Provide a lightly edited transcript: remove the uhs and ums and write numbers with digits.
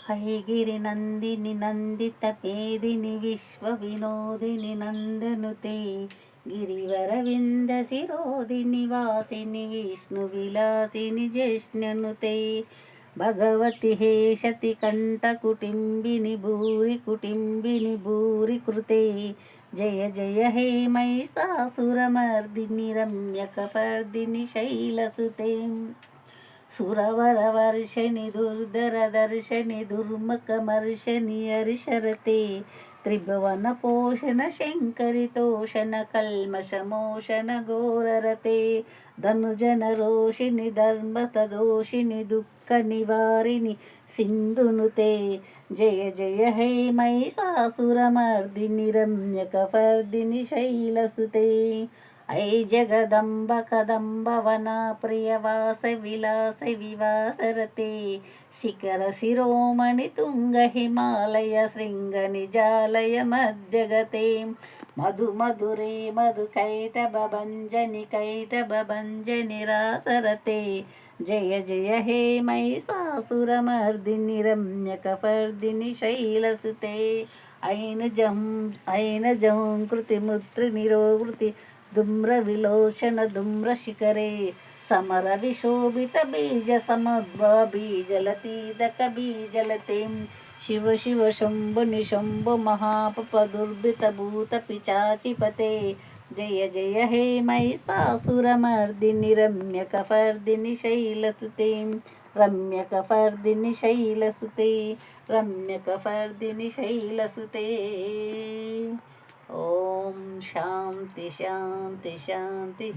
ಹೈಗಿರಿ ನಂದಿನಿ ನಂದಿತ ಮೇದಿನಿ ವಿಶ್ವ ವಿನೋದಿನಿ ನಂದನುತೆ ಗಿರಿವರವಿಂದ ಶಿರೋದಿನಿ ವಾಸಿನಿ ವಿಷ್ಣು ವಿಲಾಸಿನಿ ಜಷ್ಣನುತೆ ಭಗವತಿ ಹೇಷತಿ ಕಂಠ ಕುಟಿಂಬಿನಿ ಭೂರಿ ಕೃತೆ ಜಯ ಜಯ ಹೇ ಮೈಸಾಸುರಮರ್ದಿನಿ ರಮ್ಯಕಪರ್ದಿನಿ ಶೈಲಸುತೆ ಸುರವರವರ್ಷಿಣಿ ದುರ್ಧರ ದರ್ಶನಿ ದುರ್ಮುಖಮರ್ಷನಿ ಹರಿಶರತೆ ತ್ರಿಭುವನ ಪೋಷಣ ಶಂಕರಿ ತೋಷಣ ಕಲ್ಮಷಮೋಷಣ ಘೋರರತೆ ಧನುಜನ ರೋಷಿಣಿ ಧರ್ಮತದೋಷಿಣಿ ದುಃಖ ನಿವಾರಿಣಿ ಸಿಂಧುನುತೆ ಜಯ ಜಯ ಹೇ ಮೈಸಾಸುರಮರ್ದಿನಿ ರಮ್ಯಕಪರ್ದಿನಿ ಶೈಲಸುತೆ ಐ ಜಗದಂಬ ಕದಂಬವನ ಪ್ರಿಯವಾಸ ವಿಲಾಸ ವಿವಾಸರತೆ ಶಿಖರ ಶಿರೋಮಣಿ ತುಂಗ ಹಿಮಾಲಯ ಶೃಂಗ ನಿಜಾಲಯ ಮಧ್ಯಗತೆ ಮಧು ಮಧುರೆ ಮಧು ಕೈಟಭ ಭಂಜನಿ ರಾಸರತೆ ಜಯ ಜಯ ಹೇ ಮೈಸಾಸುರಮರ್ದಿನಿ ರಮ್ಯಕಪರ್ದಿನಿ ಶೈಲಸುತೆ ಐನ ಜಂ ಕೃತಿ ಮುತ್ರಿ ನಿರೋಗೃತಿ ಧೂಮ್ರ ವಿಲೋಚನ ಧೂಮ್ರ ಶಿಖರೆ ಸಮರ ವಿಶೋಭಿತ ಬೀಜ ಸಮದ್ಭ ಬೀಜಲತೀದಕ ಬೀಜಲತೆ ಶಿವ ಶಿವ ಶಂಭು ನಿಶಂಭು ಮಹಾಪಪ ದುರ್ಭಿತ ಭೂತ ಪಿಚಾಚಿಪತೆ ಜಯ ಜಯ ಹೇ ಮೈಸಾಸುರಮರ್ದಿನಿ ರಮ್ಯಕಪರ್ದಿನಿ ಶೈಲಸುತೆ ರಮ್ಯಕಪರ್ದಿನಿ ಶೈಲಸುತೆ ರಮ್ಯಕಪರ್ದಿನಿ ಶೈಲಸುತೆ ಓಂ ಶಾಂತಿ ಶಾಂತಿ ಶಾಂತಿ.